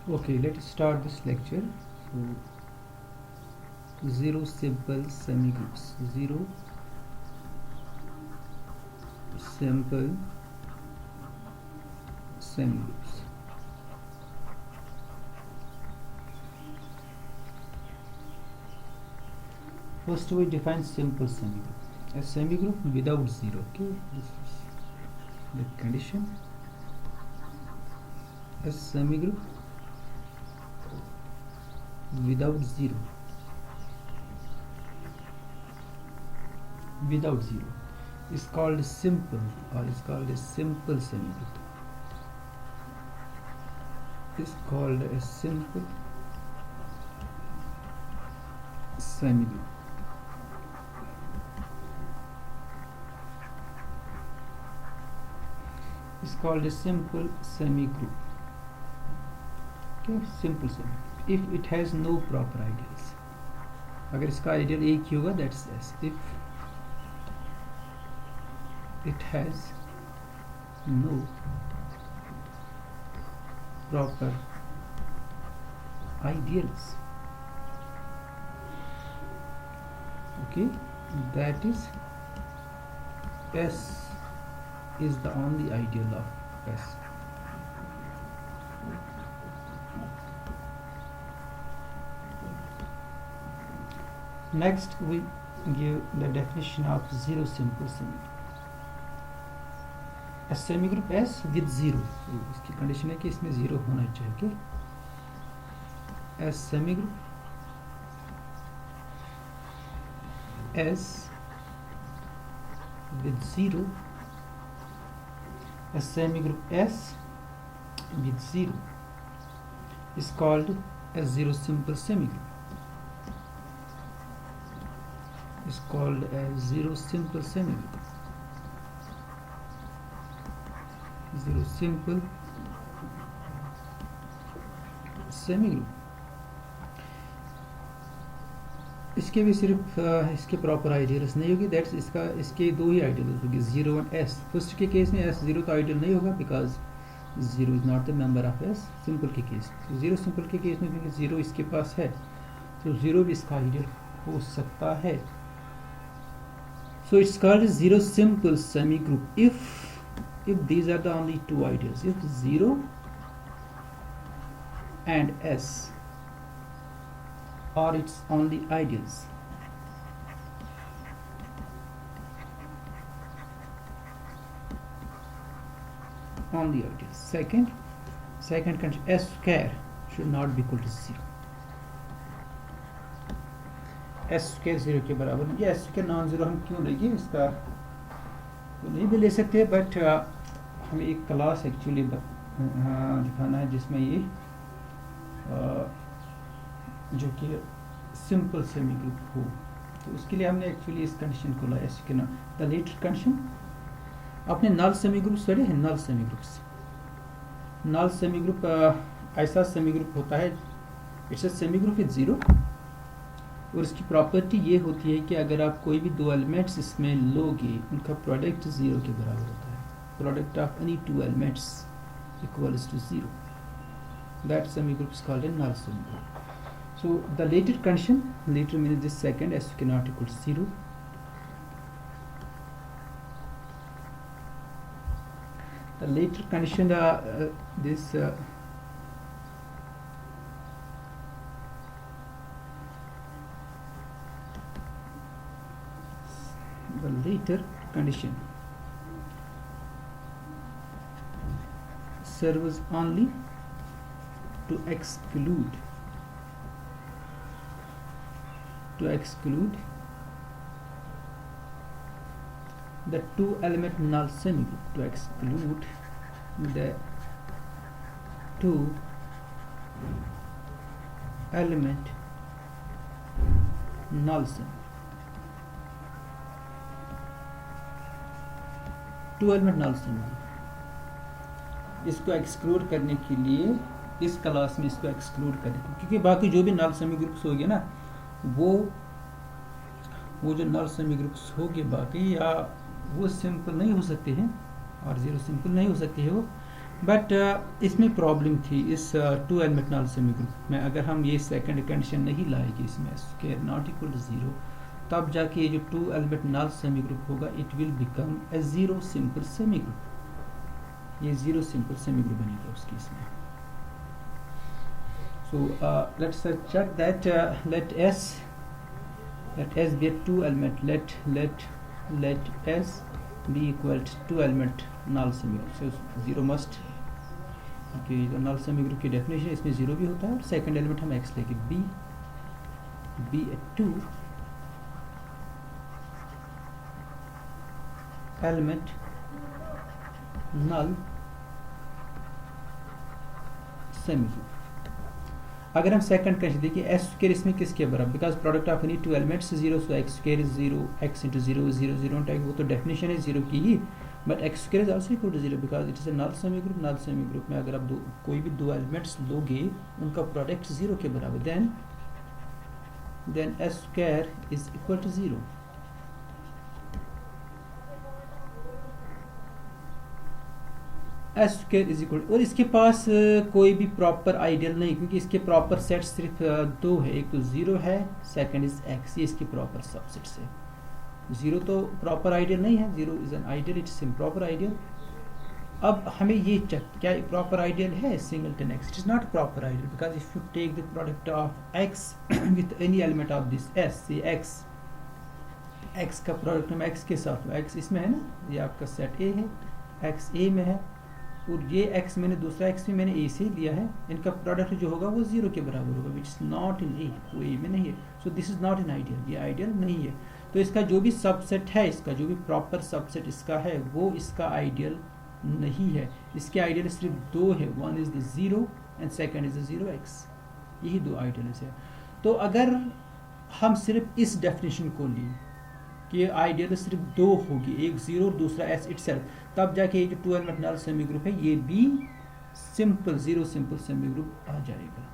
Okay, let's start this lecture. So, zero simple semigroups. Zero simple semigroups. First, we define simple semigroup. A semigroup without zero. Okay, this is the condition. A semigroup without zero. Without zero is called simple, or is called a simple semigroup. Is called a simple semigroup. Is called a simple semigroup. Okay, simple semigroup. If it has no proper ideals. अगर इसका ideal एक ही होगा, that's S. If it has no proper ideals, okay, that is S is the only ideal of S. Next we give the definition of zero simple semigroup. A semigroup S with zero. इसकी condition है कि इसमें zero होना चाहिए. A semigroup S with zero. A semigroup S with zero is called a zero simple semigroup. Is called a zero simple semigroup. Zero simple semigroup. इसके भी सिर्फ इसके प्रॉपर आइडियल्स नहीं होगी. दैट्स इसके दो ही आइडियल्स होगी, जीरो एंड एस. फर्स्ट के केस में एस जीरो का आइडियल नहीं होगा because zero is not the member of S. Simple के केस, जीरो सिंपल के केस में क्योंकि जीरो इसके पास है तो जीरो भी इसका आइडियल हो सकता है. So it's called zero simple semi group if these are the only two ideals. If 0 and S are its only ideals, only ideals. Second condition, S square should not be equal to 0. S square 0 के बराबर नहीं. S square non zero हम क्यों लेंगे, इसका तो नहीं भी ले सकते, बट हमें एक क्लास एक्चुअली दिखाना है जिसमें ये जो कि सिंपल सेमी ग्रुप हो. तो उसके लिए हमने एक्चुअली इस कंडीशन को लाया. इसके ना द लेटर कंडीशन आपने नल सेमी ग्रुप स्टडी है. नल सेमी ग्रुप्स, नल सेमी ग्रुप ऐसा सेमी ग्रुप होता है, it's a semi group with zero. और इसकी प्रॉपर्टी ये होती है कि अगर आप कोई भी दो एलिमेंट्स इसमें लोगे उनका प्रोडक्ट जीरो के बराबर होता है. Product of any two elements equals to zero. That semi group is called a null semi group. So the latter condition, latter means this second, S के not equal to zero. The latter condition this the later condition serves only to exclude the two element null semigroup, to exclude the two element null semigroup. Two element null semi, इसको exclude करने के लिए इस class में इसको exclude करें, क्योंकि बाकी जो भी नल सेमी ग्रुप्स होंगे ना, वो जो नल सेमी ग्रुप्स होंगे बाकी, या वो सिंपल नहीं हो सकते हैं और जीरो सिंपल नहीं हो सकती है वो, बट इसमें प्रॉब्लम थी इस two element null semi group में। अगर हम ये सेकंड कंडीशन नहीं लाएंगे इसमें square not equal to zero, तब जाके ये जो two element null semi group होगा it will become a zero simple semi group. ये जीरो सिंपल सेमी ग्रुप बनेगा उसकी इसमें। So let's check that let S be a two element, let S be equal to two element null semi group. So zero must, okay, तो null semi group की definition इसमें zero भी होता है। और सेकंड एलिमेंट हम x लेके be a two element null semi group। अगर हम सेकंड कंडीशन देखिए एस स्क्वायर इसमें किसके बराबर, because product of any two elements zero, so X square is zero, X into zero zero zero type, वो तो डेफिनेशन है जीरो की ही, but X square is also equal to zero because it is a null semi group. Null semi group में अगर आप कोई भी दो एलिमेंट्स लोगे उनका प्रोडक्ट जीरो के बराबर, then S square is equal to zero. S square is equal, और इसके पास कोई भी प्रॉपर आइडियल नहीं, क्योंकि इसके प्रॉपर सेट सिर्फ दो है, एक तो जीरो है, सेकंड इज एक्स, ये इसके प्रॉपर सबसेट्स है। जीरो तो प्रॉपर आइडियल नहीं है, zero is an ideal, it's improper ideal. अब हमें ये चेक क्या प्रॉपर आइडियल है singleton X, it is not proper ideal because if you take the product of X with any element of this S, see X का product हम X के साथ, x इसमें है ना, ये आपका सेट ए है, एक्स ए में है, और ये x मैंने दूसरा x भी मैंने a से लिया है, इनका प्रोडक्ट जो होगा वो जीरो के बराबर होगा, which is not in a, वो a में नहीं है। So this is not in ideal, ये आइडियल नहीं है। तो इसका जो भी सबसेट है, इसका जो भी प्रॉपर सबसेट इसका है, वो इसका आइडियल नहीं है। इसके आइडियल सिर्फ दो है, one is the zero and second is the zero x, यही दो आइडियल है। तो अगर हम सिर्फ इस डेफिनेशन को लें कि आइडियल सिर्फ दो होगी, एक जीरो और दूसरा एस इटसेल्फ, तब जाके ये जो two element null semi group है ये भी simple zero simple semi group आ जाएगा।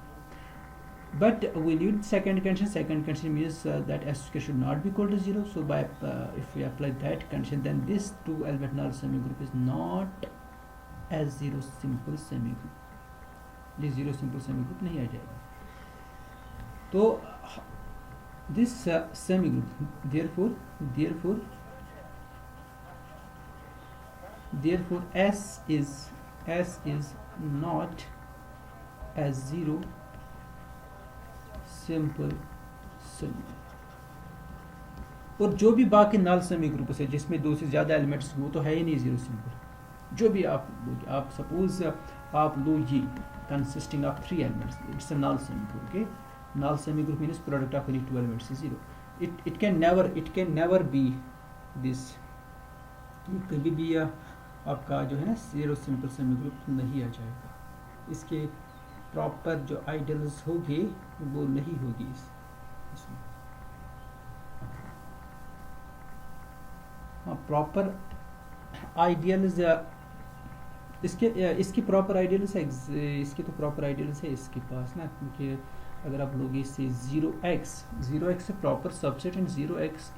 But we need second condition, second condition means that S square should not be equal to zero. So by if we apply that condition then this two element null semi group is not as zero simple semi group, ये zero simple semi group नहीं आ जाएगा। तो this semi group, therefore S is not as zero simple semi। और जो भी बाकी नल semi group है जिसमें दो से ज्यादा एलिमेंट्स, वो तो है ही नहीं जीरो सिंपल। जो भी आप लोगे, आप सपोज आप लो ये consisting of three elements, it's a null semi group. Okay, null semi group means product of any two elements is zero. It can never be this, कभी भी आपका जो है ना जीरो सिंपल सेमी ग्रुप नहीं आ जाएगा। इसके प्रॉपर जो आइडियल्स होगी वो नहीं होगी इसमें। हाँ, प्रॉपर आइडियल्स इसके प्रॉपर आइडियल्स है, इसके तो प्रॉपर आइडियल्स है इसके पास ना, क्योंकि अगर आप लोग इससे जीरो एक्स से proper subset and zero X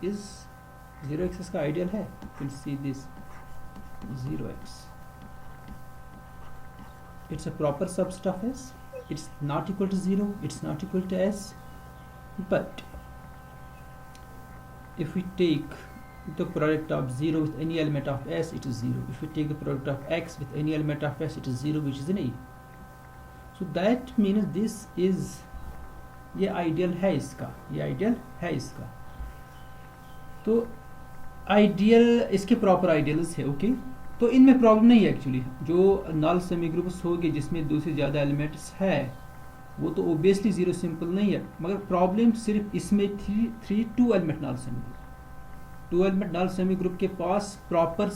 इसका आइडियल है, फिर see this zero X it's a proper subset of S, it's not equal to zero, it's not equal to S, but if we take the product of 0 with any element of s, it is 0. If we take the product of x with any element of s, it is 0, which is an a. So that means this is, ये ideal है इसका, ये ideal है इसका। तो ideal इसके proper ideals है। Okay, तो इनमें प्रॉब्लम नहीं है एक्चुअली। जो नल सेमी ग्रुप्स होंगे जिसमें दो से ज़्यादा एलिमेंट्स है वो तो ओबियसली जीरो सिंपल नहीं है, मगर प्रॉब्लम सिर्फ इसमें थी two element null semi group. Two element null semi group के पास प्रॉपर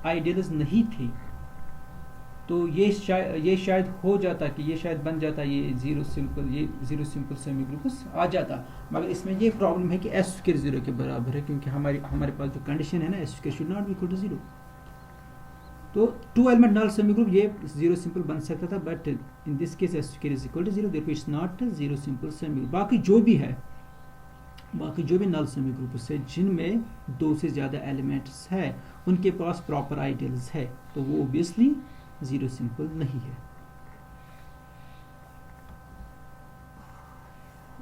आइडियल्स नहीं थे, तो ये शायद हो जाता कि ये शायद बन जाता ये जीरो सिंपल सेमी ग्रुप्स आ जाता, मगर इसमें ये प्रॉब्लम है कि एस स्क्वायर जीरो के बराबर है, क्योंकि हमारे पास जो कंडीशन है ना S square should not be equal to zero. तो two element null semi group ये जीरो सिंपल बन सकता था, but in this case S square is equal to zero, therefore it's not zero simple semi group. बाकी जो भी नल semi groups है जिनमें दो से ज़्यादा एलिमेंट्स है उनके पास प्रॉपर आइडियल्स है, तो वो ओबियसली जीरो सिंपल नहीं है.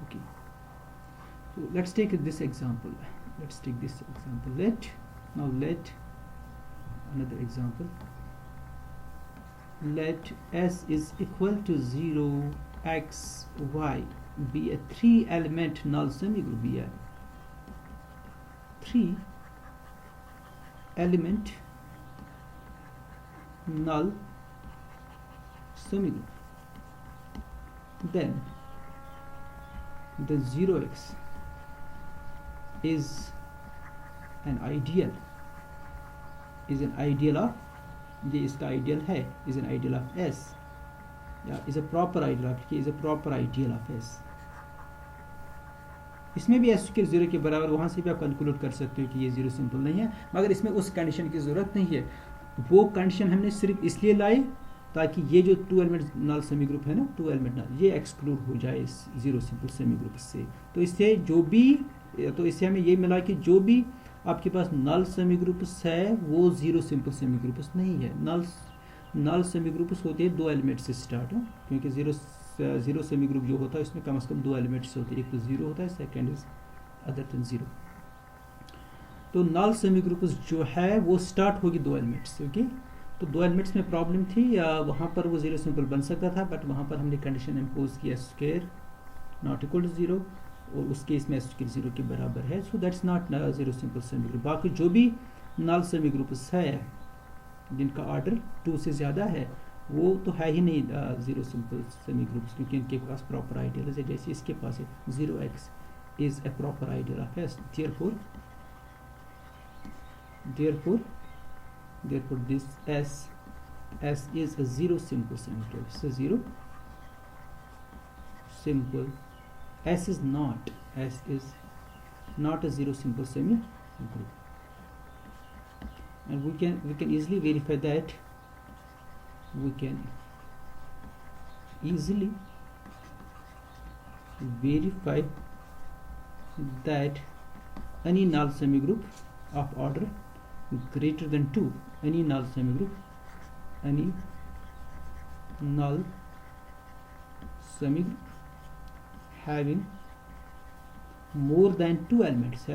Okay, so let's take this example. Let another example. Let S is equal to 0, X, Y be a 3-element null semigroup. Be a 3-element null semigroup. Then the 0x is an ideal of, ये इसका ideal है, is an ideal of S, या is a proper ideal of, is a proper ideal of S. इसमें भी S के 0 के बराबर, वहाँ से भी आप कैलकुलेट कर सकते हो कि ये 0 सिंपल नहीं है, मगर इसमें उस कंडीशन की ज़रूरत नहीं है. वो कंडीशन हमने सिर्फ इसलिए लाई ताकि ये जो 2 एलिमेंट नल सेमी ग्रुप है ना, 2 एलिमेंट नल, ये एक्सक्लूड हो जाए इस 0 सिंपल सेमी ग्रुप से. तो इससे हमें ये मिला कि जो भी आपके पास नल सेमी ग्रुप्स है वो 0 सिंपल सेमी ग्रुप्स नहीं है. नल सेमी ग्रुप्स होते हैं 2 एलिमेंट से स्टार्ट, क्योंकि 0 सेमी ग्रुप जो होता है इसमें कम से कम 2 एलिमेंट्स होते हैं, एक तो 0 होता है, सेकेंड इज अदर देन 0. तो नल सेमी ग्रुप्स जो है वो स्टार्ट होगी 2 एलिमेंट्स से. ओके, तो 2 एलिमेंट्स में प्रॉब्लम थी, वहाँ पर वो 0 सिंपल बन सकता था, बट वहाँ पर हमने कंडीशन इम्पोज किया स्क्वायर नॉट इक्वल टू 0, और उस केस में स्क्वायर 0 के बराबर है. So that's not 0 simple semi group. बाकी जो भी नल सेमी ग्रुप्स है जिनका ऑर्डर 2 से ज़्यादा है वो तो है ही नहीं 0 सिंपल सेमी ग्रुप्स, क्योंकि इनके पास प्रॉपर आइडियल है, जैसे इसके पास है 0x is a proper ideal of S. therefore this S is a 0 simple semi group. It's a 0 simple. S is not a 0 simple semi group, and we can easily verify that. We can easily verify that any null semi group of order greater than 2, any null semi group having more than 2 elements,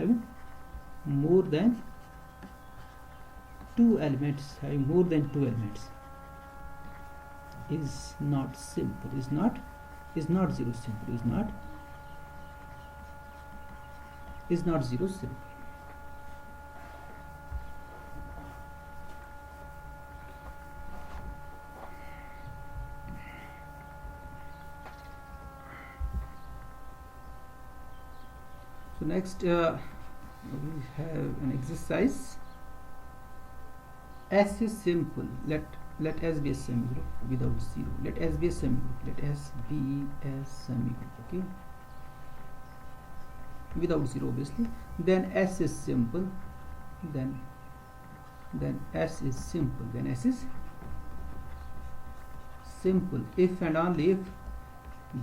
is not simple, is not 0 simple, is not 0 simple. So next we have an exercise. S is simple. Let S be a semi group without 0. Let S be a semi group. Okay, without 0 obviously. Then S is simple. Then S is simple. If and only if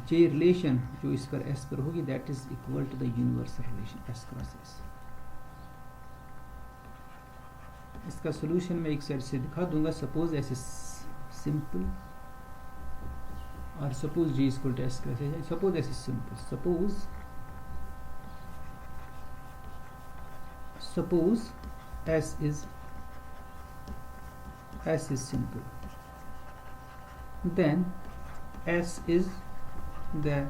J relation जो इस पर S पर होगी, that is equal to the universal relation S cross S. इसका solution मैं एक side से दिखा दूंगा. सपोज S is simple और suppose J is equal to S cross S. Suppose S is simple. Suppose S is simple. Then S is the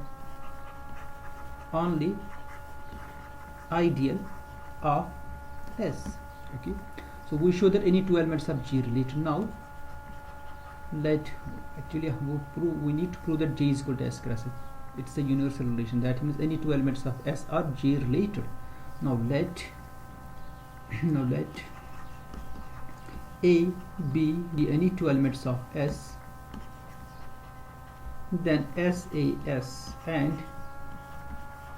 only ideal of S. Okay, so we show that any 2 elements are G related. Now we need to prove that J is equal to S cross S. It's a universal relation. That means any 2 elements of S are J related. Now let A, B be any 2 elements of S. Then SAS and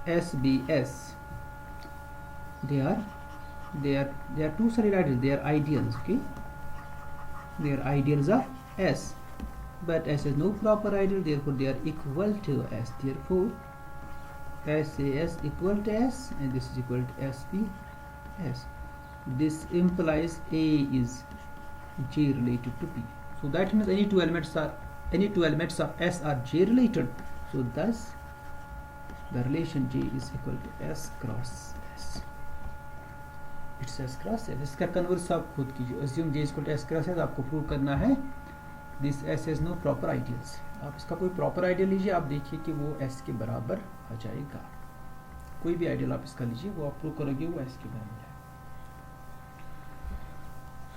SBS, they are 2 solid ideals. They are ideals. Okay, they are ideals of S, but S is no proper ideal, therefore they are equal to S. Therefore SAS equal to S and this is equal to SBS. This implies A is J related to B. So that means any two elements of S are J related. So thus the relation J is equal to S cross S. It's S cross S. इसका converse आप खुद कीजिए. Assume J is equal to S cross S. आपको prove करना है this S has no proper ideals. आप इसका कोई प्रॉपर आइडियल लीजिए, आप देखिए कि वो S के बराबर आ जाएगा. कोई भी आइडियल आप इसका लीजिए, वो आप प्रूव करोगे वो S के बराबर है.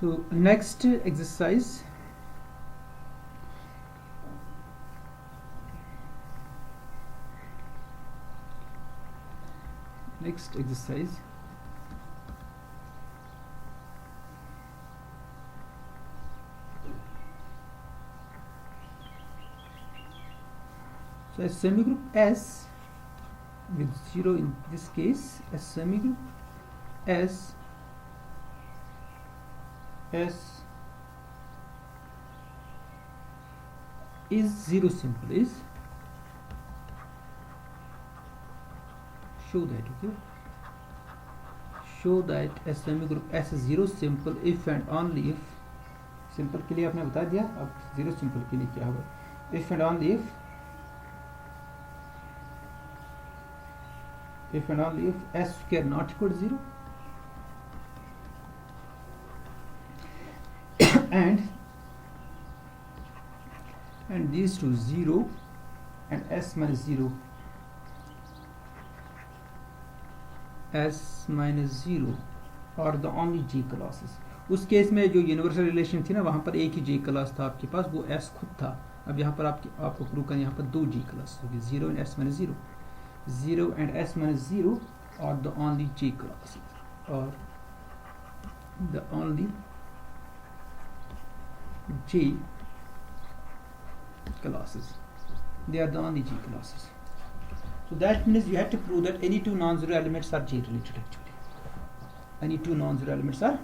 So next exercise. Next exercise. So a semigroup S with 0 in this case, a semigroup S is zero simple is show that, okay, show that a semigroup S is zero simple if and only if, simple के लिए आपने बता दिया, अब zero simple के लिए क्या होगा, if and only if S square not equal to 0 and these two 0 and S minus 0 और द ओनली J क्लासेस. उस केस में जो यूनिवर्सल रिलेशन थी ना, वहाँ पर एक ही J क्लास था आपके पास, वो S खुद था. अब यहाँ पर आपको प्रूव करना, यहाँ पर दो J क्लास होगी, 0 and S minus 0, 0 and S minus 0 और द ओनली J क्लासेस, और the only J classes. They are the only J classes. So that means you have to prove that any two non-zero elements are J related actually. Any two non-zero elements are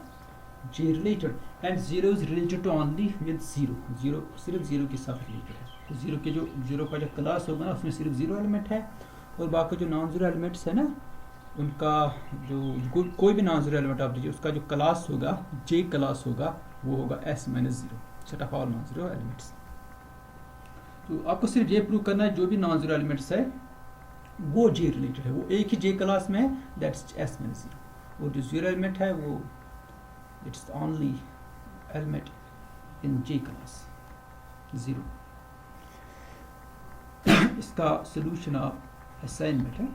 J related, and 0 is related to only with 0. 0 सिर्फ 0 के साथ related है. तो 0 के जो 0 का जो class होगा ना, उसमें सिर्फ 0 एलिमेंट है, और बाकी जो नॉन-जीरो एलिमेंट्स है ना, उनका जो कोई भी नॉन-जीरो एलिमेंट आप लीजिए, उसका जो क्लास होगा, J क्लास होगा, वो होगा S minus 0. Set of all non-zero elements. तो आपको सिर्फ ये प्रूव करना है जो भी नॉन-जीरो एलिमेंट्स है वो J रिलेटेड है, वो एक ही J क्लास में है, दैट्स S minus 0. वो जो जीरो एलिमेंट है वो it's only element in J class 0. इसका सोल्यूशन ऑफ असाइनमेंट है.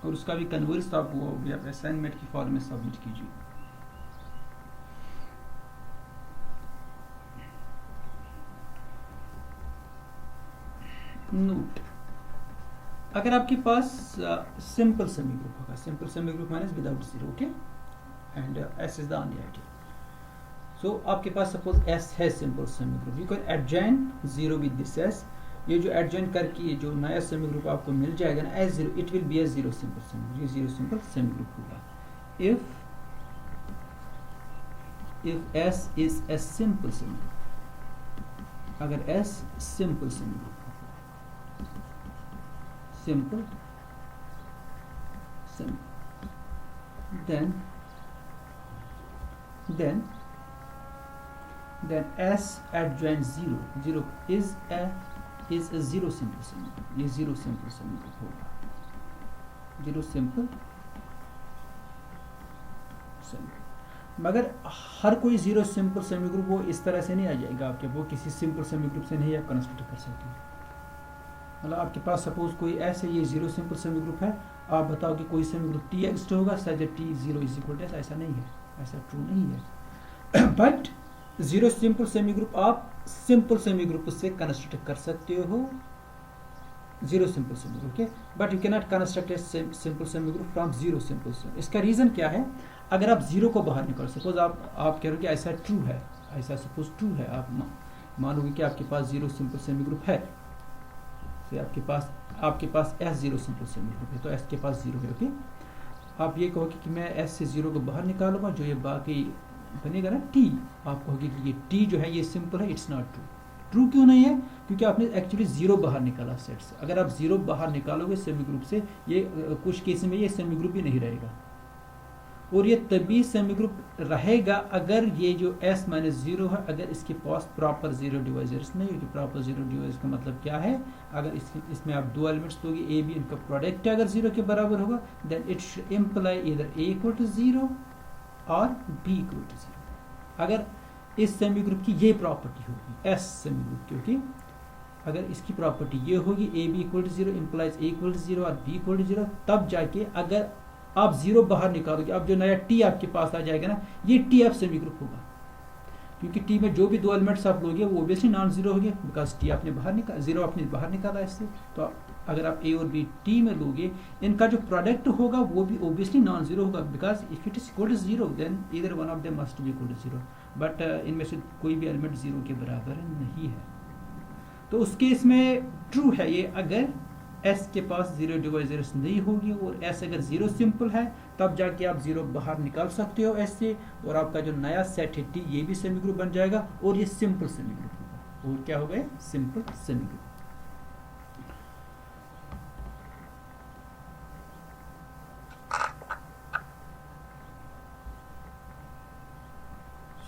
और उसका भी कन्वर्स आप वो भी आप असाइनमेंट की फॉर्म में सबमिट कीजिए. नोट, अगर आपके पास सिंपल सेमी ग्रुप होगा, simple semi group minus without zero, okay, and S is the only ideal. So आपके पास सपोज S है simple semi group, you can adjoin 0 with this S. ये जो एडजॉइन करके ये जो नया सेमी ग्रुप आपको मिल जाएगा ना, S0, it will be A zero simple semi group. ये जीरो सिंपल सेमी ग्रुप होगा if S is a simple semi group. अगर S simple semi group, simple then S adjoint 0 is a zero simple semi. ये zero simple semi group होगा, zero simple semi. मगर हर कोई zero simple semi group वो इस तरह से नहीं आ जाएगा आपके, वो किसी सिंपल सेमी ग्रुप से नहीं आप कंस्ट्रक्ट कर सकते. मतलब आपके पास सपोज कोई ऐसे ये जीरो सिंपल सेमी ग्रुप है, आप बताओ कि कोई सेमी ग्रुप T एग्जिस्ट होगा such that T 0 is equal to S. ऐसा नहीं है, ऐसा ट्रू नहीं है. But zero simple semi group आप सिंपल सेमी ग्रुप से कंस्ट्रक्ट कर सकते हो, जीरो सिंपल सेमी ग्रुप के, but you can not construct a simple semi group from zero simple semi. इसका रीजन क्या है? अगर आप जीरो को बाहर निकाल, सपोज आप कह रहे हो कि ऐसा ट्रू है, ऐसा सपोज ट्रू है, आप मानोगे कि आपके पास जीरो सिंपल सेमी ग्रुप है, तो आपके पास S zero simple semi group है, तो S के पास जीरो है, ओके. आप ये कहोगे कि मैं S से जीरो को बाहर निकालूंगा, जो ये बाकी बनेगा ना T, आप कहोगे कि ये T जो है ये सिंपल है, इट्स नॉट ट्रू. ट्रू क्यों नहीं है? क्योंकि आपने एक्चुअली जीरो बाहर निकाला सेट से। अगर आप जीरो बाहर निकालोगे सेमी ग्रुप से, ये कुछ केस में ये सेमी ग्रुप ही नहीं रहेगा। और ये तभी सेमी ग्रुप रहेगा अगर ये जो s माइनस जीरो है, अगर इसके पास प्रॉपर जीरो डिवाइजर्स नहीं होगी। प्रॉपर जीरो डिवाइजर का मतलब क्या है? अगर इसमें आप दो एलिमेंट्स दोगे ए बी, इनका प्रोडक्ट अगर जीरो के बराबर होगा, देन इट शुड इम्प्लाई इधर ए इक्वल टू जीरो और बी इक्वल टू जीरो। अगर इस सेमी ग्रुप की ये प्रॉपर्टी होगी एस सेमी ग्रुप, क्योंकि अगर इसकी प्रॉपर्टी ये होगी A B equal to zero implies A equal to zero और बी इक्वल टू जीरो, तब जाके अगर आप जीरो बाहर निकालोगे, अब जो नया टी आपके पास आ जाएगा ना, ये टी एफ सेमी ग्रुप होगा। क्योंकि टी में जो भी दो एलिमेंट्स आप लोगे वो ऑब्वियसली नॉन जीरो होंगे, बिकॉज टी आपने बाहर निकाला, जीरो आपने बाहर निकाला इससे। तो अगर आप ए और बी टी में लोगे, इनका जो प्रोडक्ट होगा वो भी ऑब्वियसली नॉन जीरो होगा, because if it is equal to zero then either one of them must be equal to zero. But इनमें से कोई भी एलिमेंट जीरो के बराबर नहीं है। तो उस केस में ट्रू है ये अगर s के पास जीरो डिवाइजर्स नहीं होगी, और s अगर जीरो सिंपल है, तब जाके आप जीरो बाहर निकाल सकते हो s से, और आपका जो नया सेट है t ये भी सेमी ग्रुप बन जाएगा, और ये सिंपल सेमी ग्रुप होगा। और क्या होगा? Simple semi group.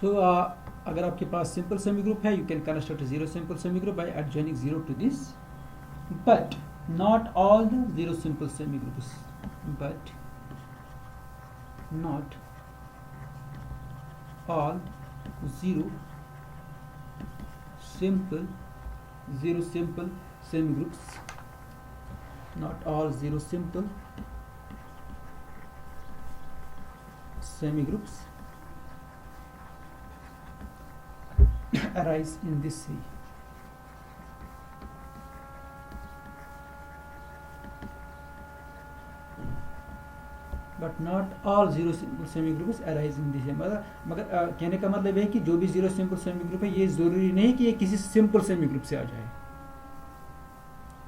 सो अगर आपके पास सिंपल सेमी ग्रुप है, you can construct zero simple semi group by adjoining zero to this, but not all the zero simple semigroups, but not all zero simple semigroups, not all zero simple semigroups arise in this way. But not all zero simple semi groups arising this, मगर कहने का मतलब है कि जो भी zero simple semi group है, ये जरूरी नहीं कि ये किसी सिंपल सेमी ग्रुप से आ जाए।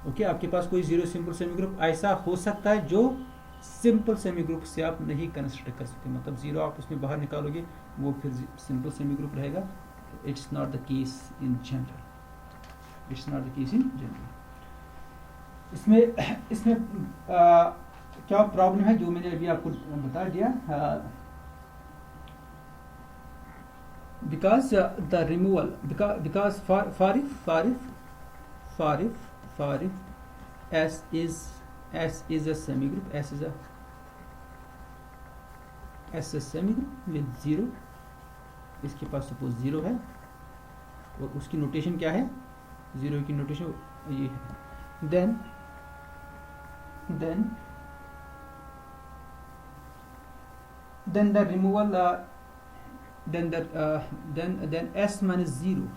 ओके, आपके पास कोई जीरो सिंपल सेमी ग्रुप ऐसा हो सकता है जो सिंपल सेमी ग्रुप से आप नहीं कंस्ट्रक्ट कर सकते, मतलब जीरो आप उसमें बाहर निकालोगे वो फिर सिंपल सेमी ग्रुप रहेगा। It's not the case in general, it's not the case in general. इसमें क्या प्रॉब्लम है जो मैंने अभी आपको बता दिया, because the removal, because for if S is a semigroup, S is a semigroup with zero, इसके पास सपोज जीरो है, और उसकी नोटेशन क्या है? जीरो की नोटेशन ये है। then the removal then s minus zero,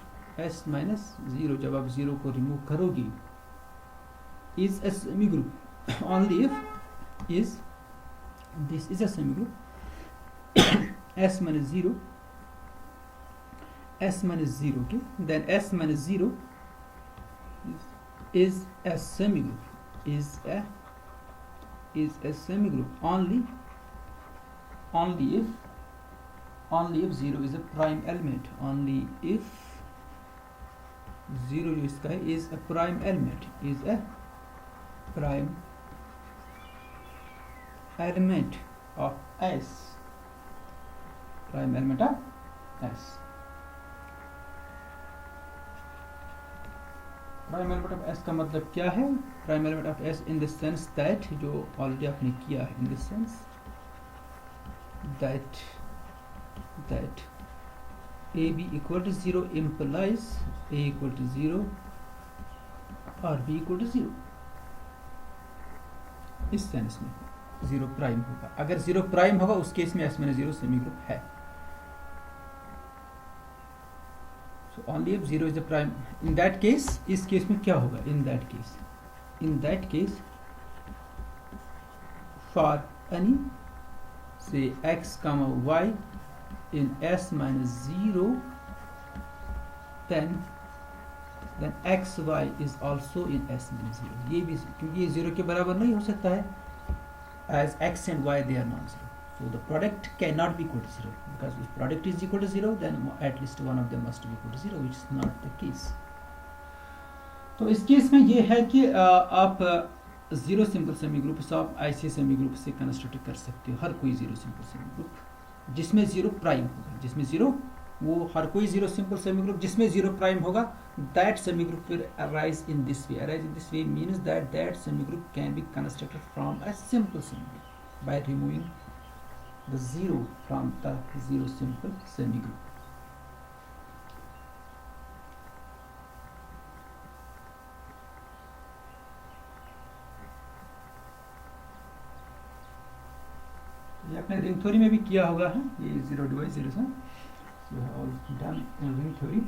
जब आप जीरो को रिमूव करोगे, is a semigroup only if this is a semigroup s minus zero, okay, then s minus zero is a semigroup, is a semigroup only if zero is a prime element, only if zero जो इसका है is a prime element, is a prime element of S, prime element of S, prime element of S का मतलब क्या है? prime element of S in the sense that, जो already आपने किया है, in the sense that AB equal to 0 implies A equal to 0 और B equal to 0, इस सेंस में जीरो प्राइम होगा। अगर जीरो प्राइम होगा उस केस में S minus zero semi group है। So only if zero is the prime, in that case, इस केस में क्या होगा? in that case for any say x comma y in S minus 0, then x y is also in S minus 0, ये भी, क्योंकि ये zero के बराबर नहीं हो सकता है, as x and y they are non-zero, so the product cannot be equal to 0, because if product is equal to 0 then at least one of them must be equal to 0, which is not the case. तो इस case में ये है कि आप zero simple semi group आप ऐसे semi group से कंस्ट्रक्ट कर सकते हो, हर कोई जीरो सिंपल सेमी ग्रुप जिसमें जीरो प्राइम होगा, जिसमें जीरो, वो हर कोई जीरो सिंपल सेमी ग्रुप जिसमें जीरो प्राइम होगा, that semi group will arise in this way. Arise in this way means that semi group can be constructed from a simple semi group by removing the zero from the zero simple semi group. ये आपने ring theory में भी किया होगा है, ये zero divide zero से, so we have all done in ring theory.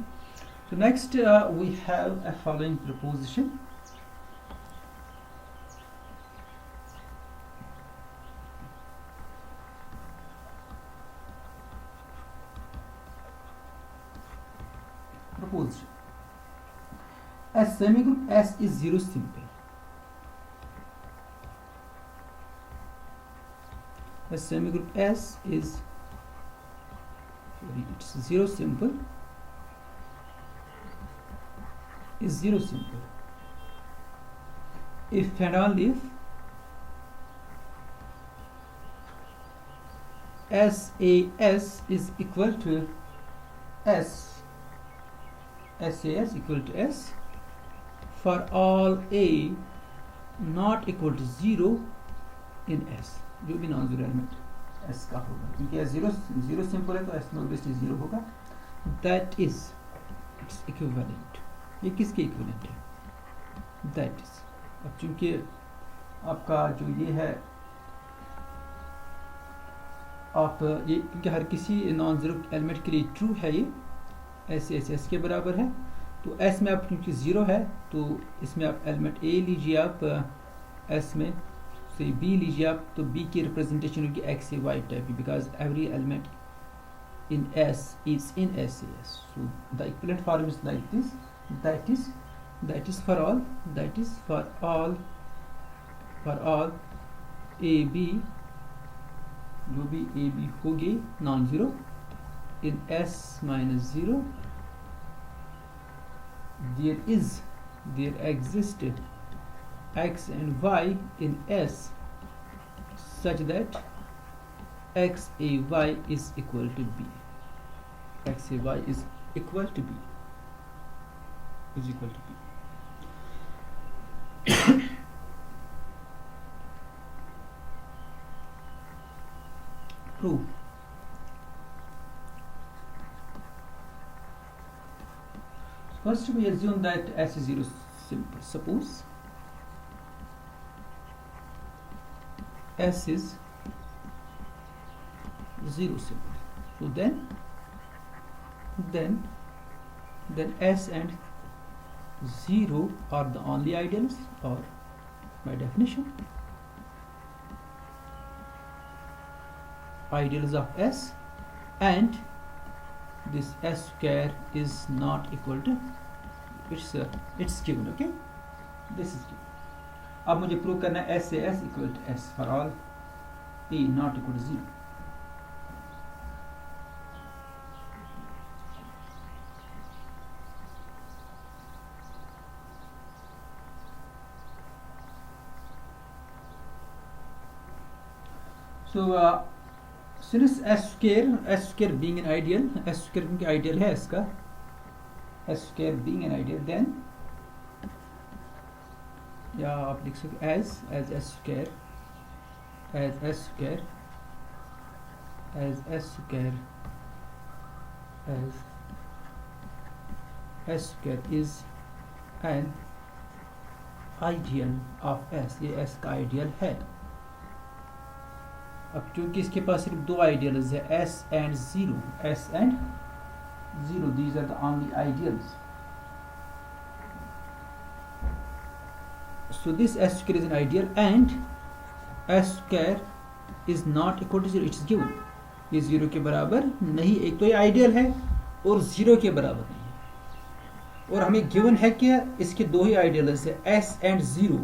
So next we have a following proposition. Proposition: a semigroup S is zero simple. A semigroup S is, it's zero simple, is zero simple if and only if SAS is equal to S, SAS equal to S for all A not equal to 0 in S, जो भी non zero element S का होगा, क्योंकि S zero simple है तो S में obviously zero होगा. That is its equivalent. ये किसके इक्विवेलेंट है? दैट इज, अब चूंकि आपका जो ये है, आप ये क्योंकि हर किसी नॉन जीरो एलिमेंट के लिए ट्रू है, ये S के बराबर है, तो S में आप क्योंकि जीरो है तो इसमें आप एलिमेंट A लीजिए, आप S में से B लीजिए आप, तो B की रिप्रेजेंटेशन होगी X से Y type, because every element in S is in SAS. So the equivalent form is like this, that is for all, that is for all AB, जो भी AB होगी non zero in S minus zero, there exist X and Y in S such that XAY is equal to B. XAY is equal to B. Is equal to B. Proof. First we assume that S is zero simple. Suppose S is zero simple. So then S and zero are the only ideals, or by definition ideals of S, and this S square is not equal to, it's given. Okay, this is given. अब मुझे prove करना है S से S equal to S for all A not equal to 0. So since S square being an ideal, S square क्योंकि ideal है S का, S square being an ideal, then या आप लिख सकते as S square, as S square, as S square, as S square is an ideal of S. ये S का ideal है. अब क्योंकि इसके पास सिर्फ दो आइडियल्स है, S and 0, S and 0, these are the only ideals. So this S square is an ideal and S square is not equal to 0, it's given. ये 0 के बराबर नहीं, एक तो ये आइडियल है और 0 के बराबर नहीं है, और हमें गिवन है कि इसके दो ही आइडियल्स है S and 0.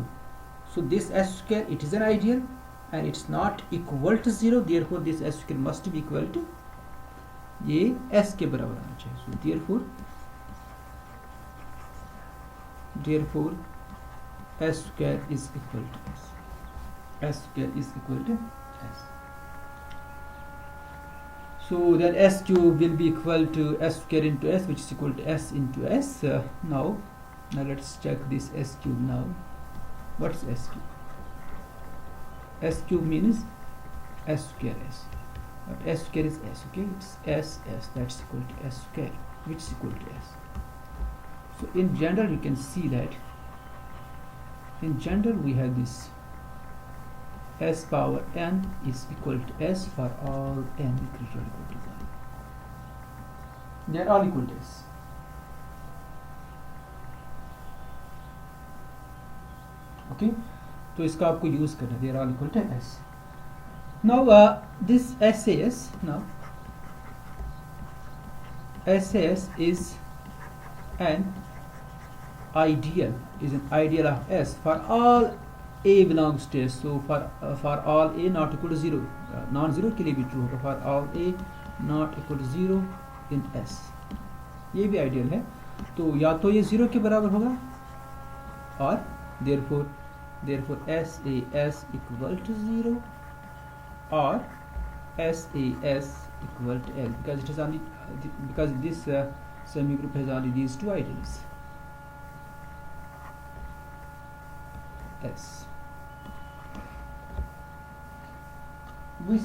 So this S square, it is an ideal and it's not equal to 0, therefore this S square must be equal to, ये S के बराबर आना चाहिए. So therefore s square is equal to s. S square is equal to s. So then s cube will be equal to s square into s, which is equal to s into s. Now let's check this s cube now. What's s cube? S cube means s square s. But s square is s, okay? It's s, that's equal to s square, which is equal to s. So in general, you can see that in general we have this s power n is equal to s for all n equal to 1. They are all equal to s. Okay, तो इसका आपको use करना है. They are all equal to s. Now this SAS, now SAS is an ideal of S for all A belongs to S. So for all A not equal to 0, non-zero के लिए भी true होगा. For all A not equal to 0 in S, ये भी ideal है. तो या तो ये 0 के बराबर होगा और therefore SAS equal to 0 or SAS equal to L, because it is only because this semigroup has only these two ideals. S. We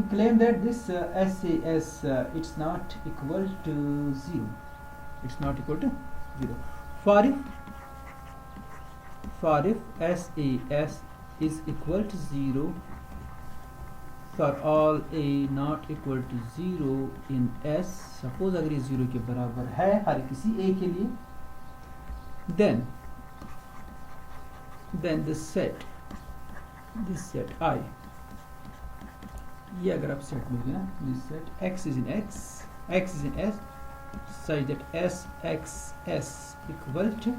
claim that this SAS it's not equal to 0. It's not equal to 0. For if SAS is equal to 0 for all A not equal to 0 in S, suppose अगर ये 0 के बराबर है हर किसी A के लिए, then this set I, ये अगर आप सेट लोगे ना, this set X is in S such that SXS equal to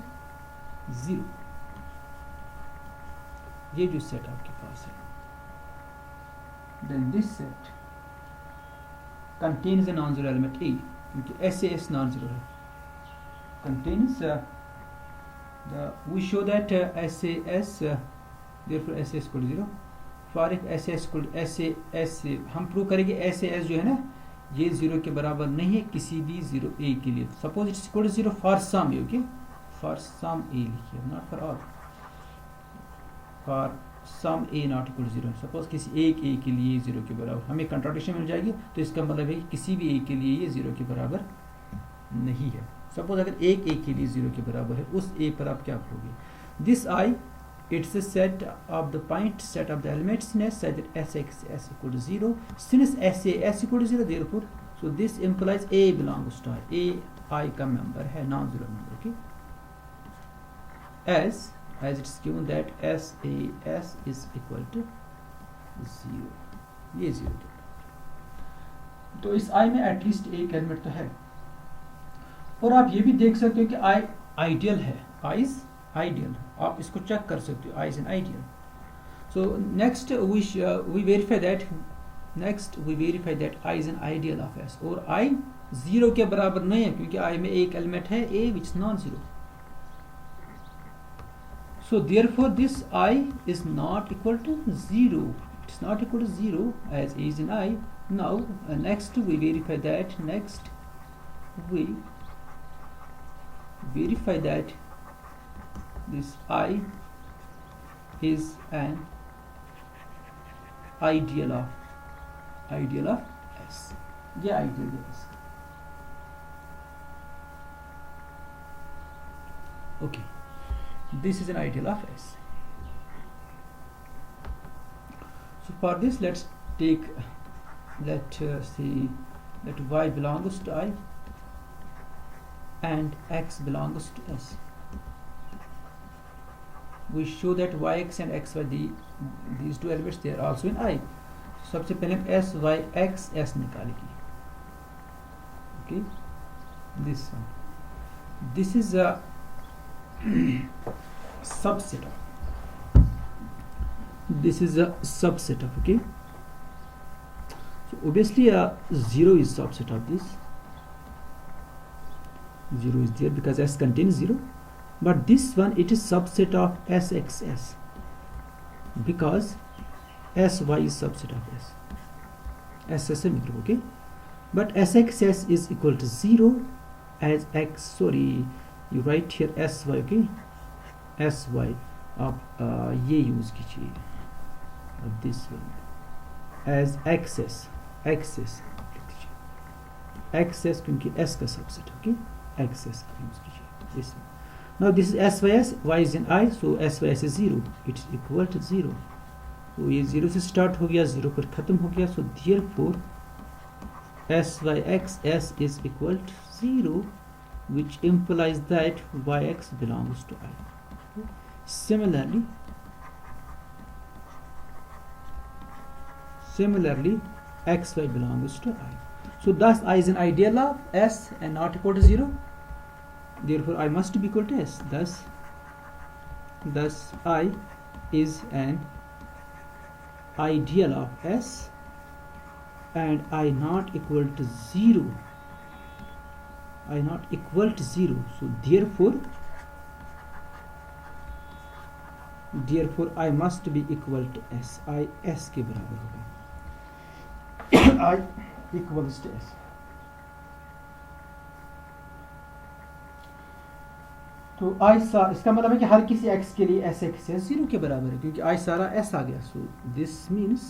0, ये जो सेट आपके पास है, then this set contains a non-zero element A, क्योंकि SAS non-zero है, contains we show that SAS therefore SAS equal to 0. For if SAS equal to SAS, हम prove करेंगे SAS जो है ना ये 0 के बराबर नहीं है किसी भी 0 A के लिए. Suppose it's equal to 0 for some A, okay? For some A लिखिए, not for all. For some A not equal to 0. Suppose किसी एक A के लिए 0 के बराबर, हमें कंट्राडिक्शन मिल जाएगी, तो इसका मतलब है कि किसी भी A के लिए ये 0 के बराबर नहीं है. सपोज अगर एक A के लिए 0 के बराबर है, उस A पर आप क्या करोगे? This I, it's a set of the point set of the elements in S such that SXS equal to 0. Since SAS equal to 0, therefore, so this implies A belongs to I. A I का member है, non-zero member, okay? As it's given that SAS is equal to 0. ये 0 तो इस I में at least एक element तो है. और आप ये भी देख सकते हो कि I आइडियल है, I is ideal. आप इसको चेक कर सकते हो, I is an ideal. So next we verify that I is an ideal of S, और I 0 के बराबर नहीं है क्योंकि I में एक एलिमेंट है A which is non-zero. So therefore this I is not equal to 0. It's not equal to 0 as A is in I. Now next we verify that. This I is an ideal of S. Yeah, ideal of S. Okay, this is an ideal of S. So for this, let's take see that Y belongs to I and X belongs to S. We show that Yx and Xy, these two elements, they are also in I. सबसे पहले हम S Y X S निकालेंगे. Okay, this one. This is a subset of. This is a subset of. Okay. So obviously 0 is subset of this. 0 is there because S contains 0. but this one it is subset of SXS because SY is subset of S. S is semi group, okay? But SXS is equal to 0 as X, sorry, you write here SY, okay? SY आप ये use कीजिए, this one as XS, XS क्योंकि S का subset, okay? XS use कीजिए, this one. Now this is SYS, Y is in I, so SYS is 0, it's equal to 0. तो ये 0 से start हो गया, 0 पर खत्म हो गया, so therefore SYXS is equal to 0, which implies that YX belongs to I. Okay. Similarly XY belongs to I. So thus I is an ideal of S and not equal to 0. Therefore I must be equal to S. Thus I is an ideal of S and I not equal to 0. So therefore I must be equal to S. I S के बराबर होगा. I equals to S. तो I सारा, इसका मतलब है कि हर किसी x के लिए S x 0 के बराबर है क्योंकि I सारा S आ गया. So this means